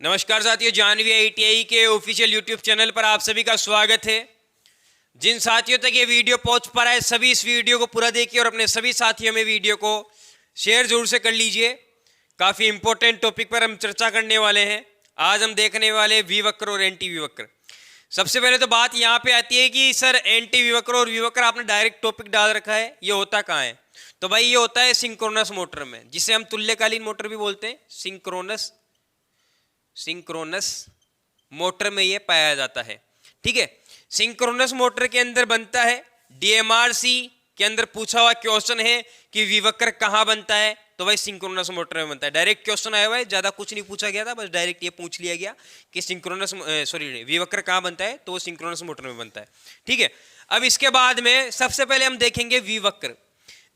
नमस्कार साथियों, जानवी आईटीआई के ऑफिशियल यूट्यूब चैनल पर आप सभी का स्वागत है। जिन साथियों तक ये वीडियो पहुंच पा रहा है सभी इस वीडियो को पूरा देखिए और अपने सभी साथियों में वीडियो को शेयर जरूर से कर लीजिए। काफ़ी इंपॉर्टेंट टॉपिक पर हम चर्चा करने वाले हैं। आज हम देखने वाले वी वक्र और एंटी वी वक्र। सबसे पहले तो बात यहाँ पे आती है कि सर एंटी वी वक्र और वी वक्र आपने डायरेक्ट टॉपिक डाल रखा है, ये होता कहाँ है? तो भाई ये होता है सिंक्रोनस मोटर में, जिसे हम तुल्यकालीन मोटर भी बोलते हैं। सिंक्रोनस मोटर में ये पाया जाता है। ठीक है, सिंक्रोनस मोटर के अंदर बनता है। डीएमआरसी के अंदर पूछा हुआ क्वेश्चन है कि विवक्र कहाँ बनता है, तो भाई सिंक्रोनस मोटर में बनता है। डायरेक्ट क्वेश्चन आया हुआ है, ज्यादा कुछ नहीं पूछा गया था, बस डायरेक्ट ये पूछ लिया गया कि विवक्र कहाँ बनता है, तो वो सिंक्रोनस मोटर में बनता है। ठीक है, अब इसके बाद में सबसे पहले हम देखेंगे विवक्र।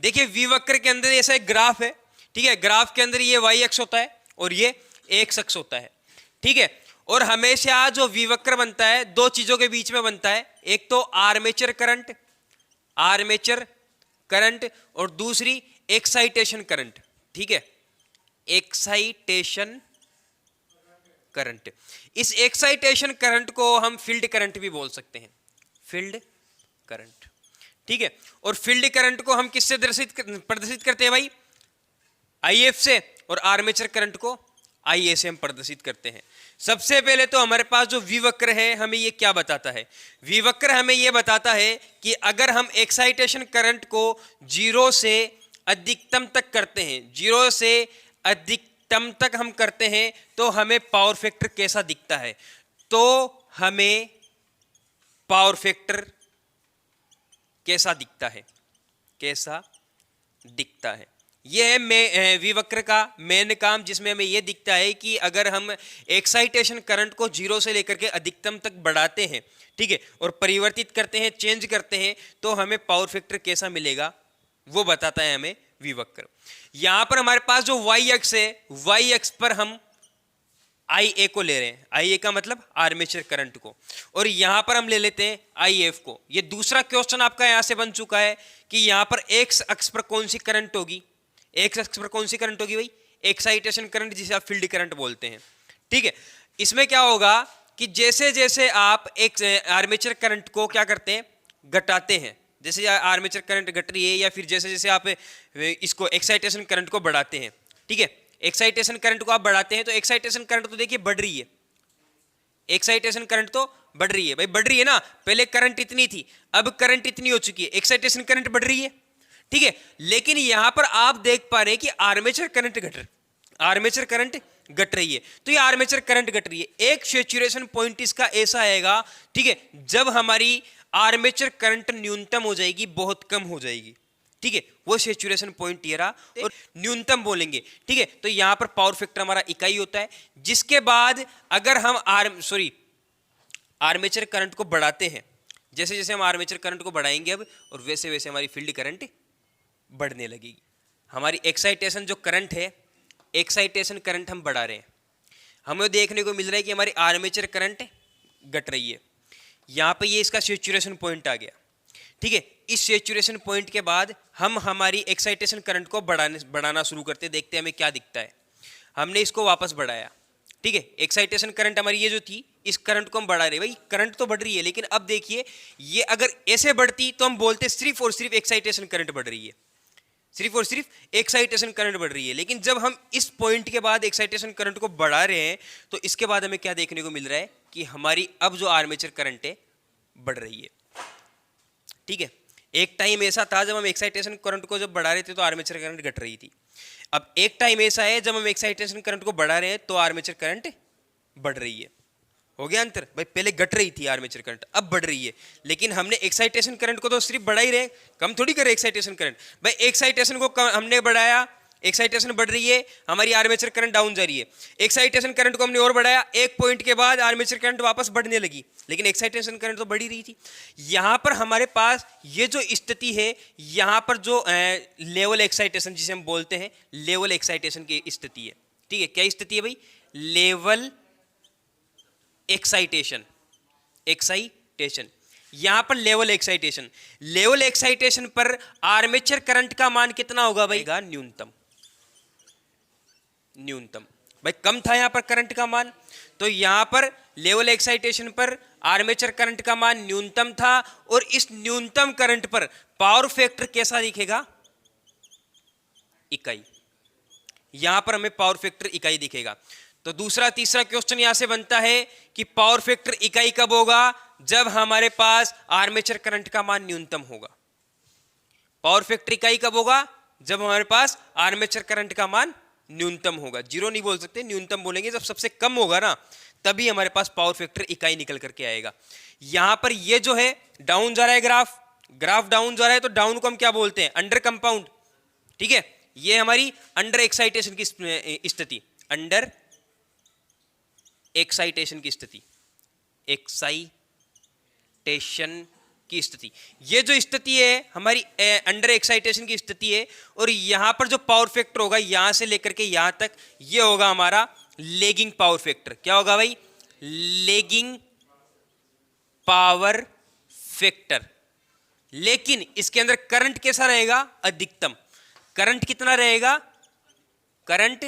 देखिए विवक्र के अंदर ऐसा एक ग्राफ है। ठीक है, ग्राफ के अंदर ये वाई अक्ष होता है और ये एक्स अक्ष होता है। ठीक है, और हमेशा जो विवक्र बनता है दो चीजों के बीच में बनता है, एक तो आर्मेचर करंट और दूसरी एक्साइटेशन करंट। ठीक है, एक्साइटेशन करंट। इस एक्साइटेशन करंट को हम फील्ड करंट भी बोल सकते हैं, फील्ड करंट। ठीक है, और फील्ड करंट को हम किससे प्रदर्शित करते हैं भाई? आईएफ से, और आर्मेचर करंट को आईए से हम प्रदर्शित करते हैं। सबसे पहले तो हमारे पास जो विवक्र है हमें ये क्या बताता है? विवक्र हमें ये बताता है कि अगर हम एक्साइटेशन करंट को जीरो से अधिकतम तक करते हैं, जीरो से अधिकतम तक हम करते हैं, तो हमें पावर फैक्टर कैसा दिखता है? तो हमें पावर फैक्टर कैसा दिखता है? यह है विवक्र का मेन काम, जिसमें हमें यह दिखता है कि अगर हम एक्साइटेशन करंट को जीरो से लेकर के अधिकतम तक बढ़ाते हैं, ठीक है, और परिवर्तित करते हैं, चेंज करते हैं, तो हमें पावर फैक्टर कैसा मिलेगा वो बताता है हमें विवक्र। यहां पर हमारे पास जो वाई अक्ष है, वाई अक्ष पर हम आई ए को ले रहे हैं। आई ए का मतलब आर्मेचर करंट को, और यहां पर हम ले लेते हैं आई एफ को। ये दूसरा क्वेश्चन आपका यहां से बन चुका है कि यहां पर एक्स अक्ष पर कौन सी करंट होगी? एक्स अक्ष पर कौन सी करंट होगी भाई? एक्साइटेशन करंट, जिसे आप फील्ड करंट बोलते हैं। ठीक है, इसमें क्या होगा कि जैसे जैसे आप एक आर्मेचर करंट को क्या करते हैं, घटाते हैं, जैसे आर्मेचर करंट घट रही है, या फिर जैसे जैसे आप इसको एक्साइटेशन करंट को बढ़ाते हैं, ठीक है, एक्साइटेशन करंट को आप बढ़ाते हैं, तो एक्साइटेशन करंट तो देखिए बढ़ रही है, एक्साइटेशन करंट तो बढ़ रही है भाई, बढ़ रही है ना। पहले करंट इतनी थी, अब करंट इतनी हो चुकी है, एक्साइटेशन करंट बढ़ रही है। ठीक है, लेकिन यहां पर आप देख पा रहे हैं कि आर्मेचर करंट घट रही है। तो ये आर्मेचर करंट घट रही है। एक सैचुरेशन पॉइंट इसका ऐसा आएगा, ठीक है, जब हमारी आर्मेचर करंट न्यूनतम हो जाएगी, बहुत कम हो जाएगी। ठीक है, वो सैचुरेशन पॉइंट ये रहा, और न्यूनतम बोलेंगे। ठीक है, तो यहां पर पावर फैक्टर हमारा इकाई होता है। जिसके बाद अगर हम आर्मेचर करंट को बढ़ाते हैं, जैसे जैसे हम आर्मेचर करंट को बढ़ाएंगे अब, और वैसे वैसे हमारी फील्ड करंट बढ़ने लगेगी। हमारी एक्साइटेशन जो करंट है, एक्साइटेशन करंट हम बढ़ा रहे हैं, हमें देखने को मिल रहा है कि हमारी आर्मेचर करंट घट रही है। यहां पे ये इसका सैचुरेशन पॉइंट आ गया। ठीक है, इस सैचुरेशन पॉइंट के बाद हम हमारी एक्साइटेशन करंट को बढ़ाना शुरू करते हैं, देखते हैं हमें क्या दिखता है। हमने इसको वापस बढ़ाया, ठीक है, एक्साइटेशन करंट हमारी ये जो थी, इस करंट को हम बढ़ा रहे हैं। भाई करंट तो बढ़ रही है, लेकिन अब देखिए ये अगर ऐसे बढ़ती तो हम बोलते सिर्फ और सिर्फ एक्साइटेशन करंट बढ़ रही है, सिर्फ और सिर्फ एक्साइटेशन करंट बढ़ रही है। लेकिन जब हम इस पॉइंट के बाद एक्साइटेशन करंट को बढ़ा रहे हैं, तो इसके बाद हमें क्या देखने को मिल रहा है कि हमारी अब जो आर्मेचर करंट है बढ़ रही है। ठीक है, एक टाइम ऐसा था जब हम एक्साइटेशन करंट को जब बढ़ा रहे थे तो आर्मेचर करंट घट रही थी। अब एक टाइम ऐसा है जब हम एक्साइटेशन करंट को बढ़ा रहे हैं तो आर्मेचर करंट बढ़ रही है। हो गया अंतर भाई, पहले घट रही थी आर्मेचर करंट, अब बढ़ रही है। लेकिन हमने एक्साइटेशन करंट को तो सिर्फ बढ़ा ही रहे, कम थोड़ी करे एक्साइटेशन करंट। भाई एक्साइटेशन को हमने बढ़ाया, एक्साइटेशन बढ़ रही है, हमारी आर्मेचर करंट डाउन जा रही है। एक्साइटेशन करंट को हमने और बढ़ाया, एक पॉइंट के बाद आर्मेचर करंट वापस बढ़ने लगी, लेकिन एक्साइटेशन करंट तो बढ़ ही रही थी। यहां पर हमारे पास ये जो स्थिति है, यहां पर जो लेवल एक्साइटेशन जिसे हम बोलते हैं, लेवल एक्साइटेशन की स्थिति है। ठीक है, क्या स्थिति है भाई? Level excitation. यहां पर लेवल एक्साइटेशन पर आर्मेचर करंट का मान कितना होगा भाई? न्यूनतम। भाई कम था यहाँ पर करंट का मान, तो यहाँ पर लेवल एक्साइटेशन पर आर्मेचर करंट का मान न्यूनतम था, और इस न्यूनतम करंट पर पावर फैक्टर कैसा दिखेगा? इकाई। यहां पर हमें पावर फैक्टर इकाई दिखेगा। तो दूसरा तीसरा क्वेश्चन यहां से बनता है कि पावर फैक्टर इकाई कब होगा? जब हमारे पास आर्मेचर करंट का मान न्यूनतम होगा। पावर फैक्टर इकाई कब होगा? जब हमारे पास आर्मेचर करंट का मान न्यूनतम होगा। जीरो नहीं बोल सकते, न्यूनतम बोलेंगे। जब सबसे कम होगा ना, तभी हमारे पास पावर फैक्टर इकाई निकल करके आएगा। यहां पर ये जो है डाउन जा रहा है ग्राफ डाउन जा रहा है, तो डाउन को हम क्या बोलते हैं? Under compound. ठीक है, ये हमारी अंडर एक्साइटेशन की स्थिति, अंडर एक्साइटेशन की स्थिति, एक्साइटेशन की स्थिति। ये जो स्थिति है हमारी अंडर एक्साइटेशन की स्थिति है, और यहां पर जो पावर फैक्टर होगा यहां से लेकर के यहां तक, ये होगा हमारा लेगिंग पावर फैक्टर। क्या होगा भाई? Lagging power factor. लेकिन इसके अंदर करंट कैसा रहेगा? अधिकतम। करंट कितना रहेगा? करंट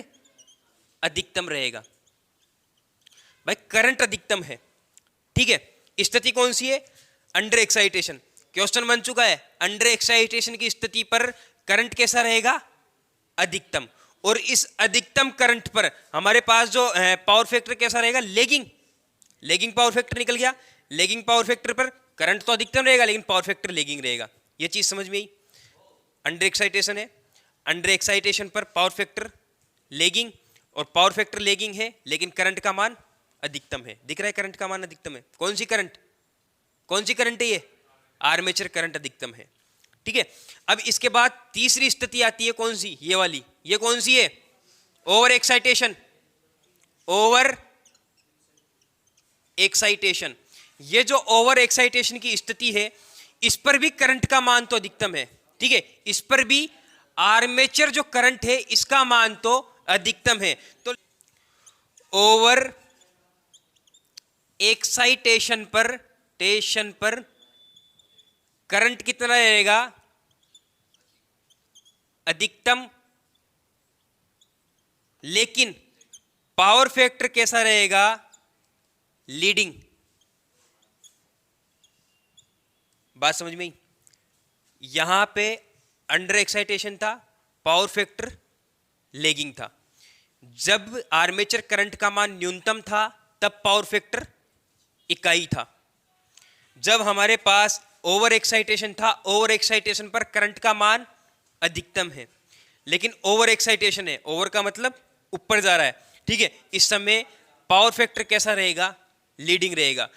अधिकतम रहेगा। भाई करंट अधिकतम है, ठीक है। स्थिति कौन सी है? Under excitation. क्वेश्चन बन चुका है, अंडर एक्साइटेशन की स्थिति पर करंट कैसा रहेगा? अधिकतम। और इस अधिकतम करंट पर हमारे पास जो पावर फैक्टर कैसा रहेगा? लेगिंग पावर फैक्टर निकल गया। लेगिंग पावर फैक्टर पर करंट तो अधिकतम रहेगा, लेकिन पावर फैक्टर लेगिंग रहेगा। यह चीज समझ में आई? अंडर एक्साइटेशन है, अंडर एक्साइटेशन पर पावर फैक्टर लेगिंग, और पावर फैक्टर लेगिंग है, लेकिन करंट का मान अधिकतम है। दिख रहा है करंट का मान अधिकतम है। कौन सी करंट है? ये आर्मेचर करंट अधिकतम है, ठीक है। अब इसके बाद तीसरी स्थिति आती है, कौन सी? ये वाली। ये कौन सी है? Over excitation. Over excitation. ये जो ओवर एक्साइटेशन की स्थिति है, इस पर भी करंट का मान तो अधिकतम है, ठीक है। इस पर भी आर्मेचर जो करंट है इसका मान तो अधिकतम है। तो ओवर एक्साइटेशन पर करंट कितना रहेगा? अधिकतम। लेकिन पावर फैक्टर कैसा रहेगा? लीडिंग। बात समझ में आई? यहां पे अंडर एक्साइटेशन था, पावर फैक्टर लेगिंग था। जब आर्मेचर करंट का मान न्यूनतम था, तब पावर फैक्टर इकाई था। जब हमारे पास ओवर एक्साइटेशन था, ओवर एक्साइटेशन पर करंट का मान अधिकतम है, लेकिन ओवर एक्साइटेशन है, ओवर का मतलब ऊपर जा रहा है, ठीक है। इस समय पावर फैक्टर कैसा रहेगा? लीडिंग रहेगा।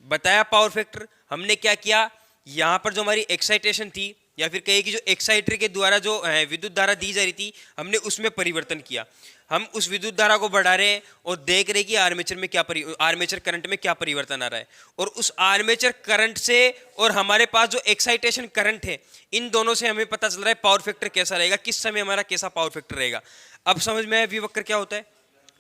बताया पावर फैक्टर। हमने क्या किया? यहां पर जो हमारी एक्साइटेशन थी, या फिर कहिए कि जो एक्साइटर के द्वारा जो विद्युत धारा दी जा रही थी, हमने उसमें परिवर्तन किया। हम उस विद्युत धारा को बढ़ा रहे हैं और देख रहे हैं कि आर्मेचर करंट में क्या परिवर्तन आ रहा है। और उस आर्मेचर करंट से और हमारे पास जो एक्साइटेशन करंट है, इन दोनों से हमें पता चल रहा है पावर फैक्टर कैसा रहेगा, किस समय हमारा कैसा पावर फैक्टर रहेगा। अब समझ में आया विवक्र क्या होता है?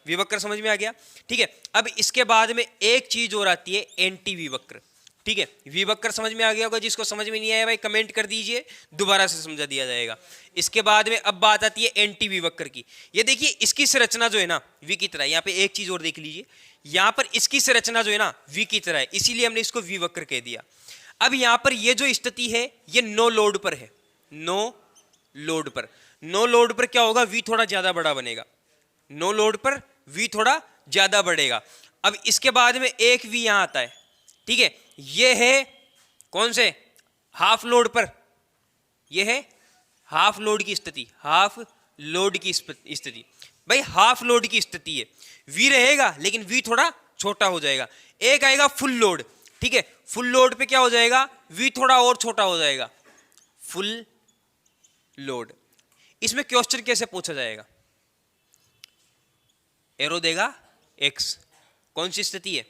विवक्र समझ में आ गया, ठीक है। अब इसके बाद में एक चीज और आती है, एंटी विवक्र, ठीक है। विवक्र समझ में आ गया होगा। जिसको समझ में नहीं आया भाई कमेंट कर दीजिए, दोबारा से समझा दिया जाएगा। इसके बाद में अब बात आती है एंटी विवक्र की। ये देखिए इसकी संरचना जो है ना वी की तरह है। यहाँ पे एक चीज और देख लीजिए, यहाँ पर इसकी संरचना जो है ना वी की तरह है, इसीलिए हमने इसको विवक्र कह दिया। अब यहाँ पर ये जो स्थिति है ये नो लोड पर है। नो लोड पर क्या होगा? वी थोड़ा ज्यादा बड़ा बनेगा। नो लोड पर वी थोड़ा ज्यादा बढ़ेगा। अब इसके बाद में एक वी यहां आता है, ठीक है। ये है कौन से? हाफ लोड पर। ये है हाफ लोड की स्थिति, हाफ लोड की स्थिति। भाई हाफ लोड की स्थिति है, वी रहेगा लेकिन वी थोड़ा छोटा हो जाएगा। एक आएगा फुल लोड, ठीक है। फुल लोड पे क्या हो जाएगा? वी थोड़ा और छोटा हो जाएगा, फुल लोड। इसमें क्वेश्चन कैसे पूछा जाएगा? एरो देगा एक्स, कौन सी स्थिति है?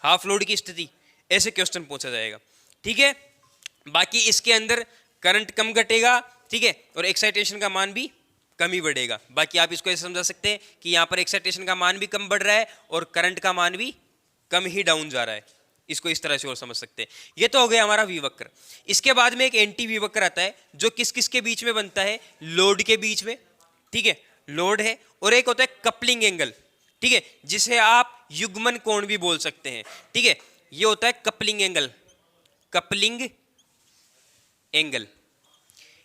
हाफ लोड की स्थिति। ऐसे क्वेश्चन पूछा जाएगा, ठीक है। बाकी इसके अंदर करंट कम घटेगा, ठीक है, और एक्साइटेशन का मान भी कम ही बढ़ेगा। बाकी आप इसको ऐसे समझा सकते हैं कि यहां पर एक्साइटेशन का मान भी कम बढ़ रहा है और करंट का मान भी कम ही डाउन जा रहा है। इसको इस तरह से और समझ सकते हैं। ये तो हो गया हमारा विवक्र। इसके बाद में एक एंटी विवक्र आता है, जो किस किस के बीच में बनता है? लोड के बीच में, ठीक है। लोड है और एक होता है कपलिंग एंगल, ठीक है, जिसे आप युग्मन कोण भी बोल सकते हैं, ठीक है। ये होता है कपलिंग एंगल, कपलिंग एंगल।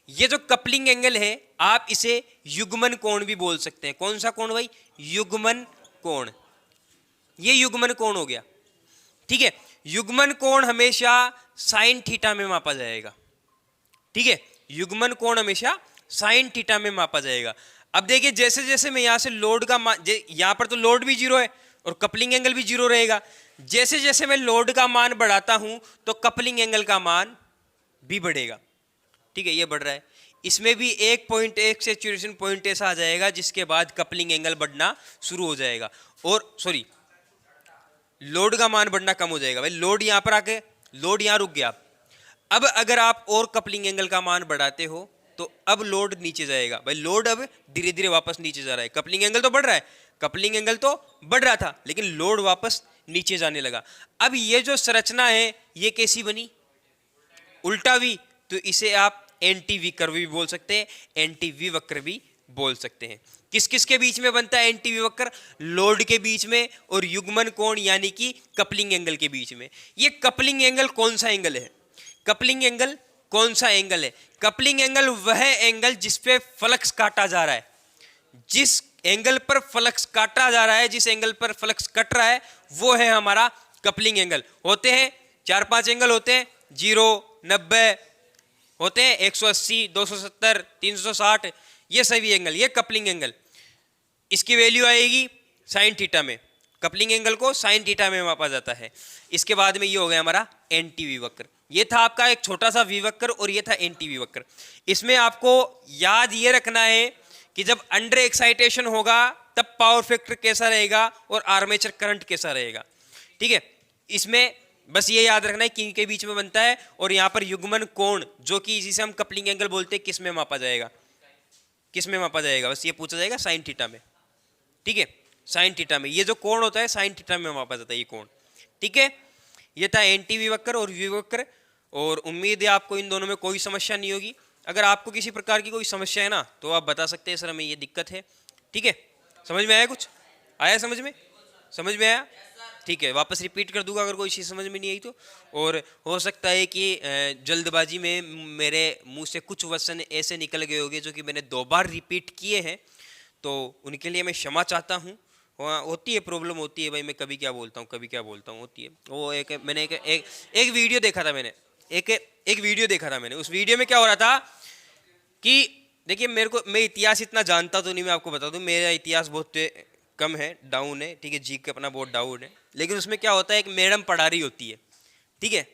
ये जो कपलिंग एंगल है आप इसे युग्मन कोण भी बोल सकते हैं। कौन सा कोण भाई? युग्मन कोण। ये युग्मन कोण हो गया, ठीक है। युग्मन कोण हमेशा साइन थीटा में मापा जाएगा, ठीक है। युग्मन कोण हमेशा साइन थीटा में मापा जाएगा। अब देखिए जैसे जैसे मैं यहां से लोड का मान, यहां पर तो लोड भी जीरो है और कपलिंग एंगल भी जीरो रहेगा। जैसे जैसे मैं लोड का मान बढ़ाता हूं तो कपलिंग एंगल का मान भी बढ़ेगा, ठीक है। ये बढ़ रहा है, इसमें भी एक पॉइंट, एक सैचुरेशन पॉइंट ऐसा आ जाएगा जिसके बाद कपलिंग एंगल बढ़ना शुरू हो जाएगा, और सॉरी लोड का मान बढ़ना कम हो जाएगा। भाई लोड यहां पर आके, लोड यहां रुक गया, अब अगर आप और कपलिंग एंगल का मान बढ़ाते हो तो अब लोड नीचे जाएगा। भाई लोड अब धीरे धीरे वापस नीचे जा रहा है, कपलिंग एंगल तो बढ़ रहा है, कपलिंग एंगल तो बढ़ रहा था, लेकिन लोड वापस नीचे जाने लगा। अब ये जो संरचना है ये कैसी बनी? उल्टा वी, तो इसे आप एंटी वी कर्व भी बोल सकते हैं, एंटी वी वक्र भी बोल सकते हैं। किस किस के बीच में बनता है एंटी वी वक्र? लोड के बीच में और युग्मन कोण यानी कि कपलिंग एंगल के बीच में। ये कपलिंग एंगल कौन सा एंगल है? कपलिंग एंगल कौन सा एंगल है? कपलिंग एंगल वह एंगल जिस पे फ्लक्स काटा जा रहा है, जिस एंगल पर फ्लक्स काटा जा रहा है, जिस एंगल पर फ्लक्स कट रहा है वो है हमारा कपलिंग एंगल। होते हैं 4-5 एंगल होते हैं, 0, 90 होते हैं, 180, 270, 360, ये सभी एंगल, ये कपलिंग एंगल। इसकी वैल्यू आएगी साइन थीटा में, कपलिंग एंगल को साइन थीटा में मापा जाता है। इसके बाद में ये हो गया हमारा एंटी वी वक्र। ये था आपका एक छोटा सा वी वक्र और ये था एंटी वी वक्र। इसमें आपको याद ये रखना है कि जब अंडर एक्साइटेशन होगा तब पावर फैक्टर कैसा रहेगा और आर्मेचर करंट कैसा रहेगा, ठीक है। इसमें बस ये याद रखना है कि इनके बीच में बनता है, और यहाँ पर युग्मन कोण जो कि जिसे हम कपलिंग एंगल बोलते हैं किस में मापा जाएगा, किस में मापा जाएगा? बस ये पूछा जाएगा साइन थीटा में, ठीक है, साइन थीटा में। ये जो कोण होता है साइन थीटा में मापा जाता है ये कोण, ठीक है। ये था एंटी वी वक्र और वी वक्र, और उम्मीद है आपको इन दोनों में कोई समस्या नहीं होगी। अगर आपको किसी प्रकार की कोई समस्या है ना तो आप बता सकते हैं सर हमें ये दिक्कत है, ठीक है। समझ में आया? कुछ आया समझ में? समझ में आया? ठीक है, वापस रिपीट कर दूंगा अगर कोई चीज़ समझ में नहीं आई तो। और हो सकता है कि जल्दबाजी में मेरे मुंह से कुछ वचन ऐसे निकल गए होंगे जो कि मैंने 2 बार रिपीट किए हैं, तो उनके लिए मैं क्षमा चाहता हूँ। होती है, प्रॉब्लम होती है भाई, मैं कभी क्या बोलता हूँ कभी क्या बोलता हूँ, होती है। वो मैंने एक वीडियो देखा था, मैंने एक वीडियो देखा था मैंने। उस वीडियो में क्या हो रहा था कि देखिए मैं इतिहास इतना जानता तो नहीं, मैं आपको बता दूं मेरा इतिहास बहुत कम है, डाउन है, ठीक है, जी का अपना बहुत डाउन है। लेकिन उसमें क्या होता है, एक मैडम पढ़ा रही होती है, ठीक है,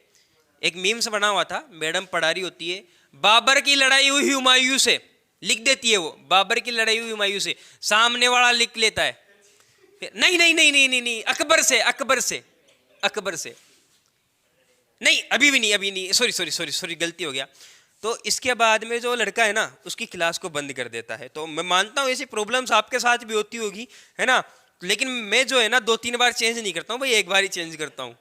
एक मीम्स बना हुआ था, मैडम पढ़ा रही होती है, बाबर की लड़ाई हुई हुमायूं से, लिख देती है वो, बाबर की लड़ाई हुई हुमायूं से, सामने वाला लिख लेता है नहीं नहीं नहीं नहीं नहीं नहीं अकबर से, अकबर से, अकबर से नहीं, अभी भी नहीं, अभी नहीं, सॉरी सॉरी सॉरी सॉरी गलती हो गया। तो इसके बाद में जो लड़का है ना उसकी क्लास को बंद कर देता है। तो मैं मानता हूँ ऐसी प्रॉब्लम्स आपके साथ भी होती होगी, है ना, लेकिन मैं जो है ना 2-3 बार चेंज नहीं करता हूँ भाई, एक बार ही चेंज करता हूँ,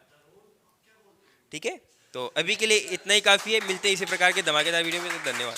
ठीक है। तो अभी के लिए इतना ही काफ़ी है, मिलते हैं इसी प्रकार के धमाकेदार वीडियो में, तो धन्यवाद।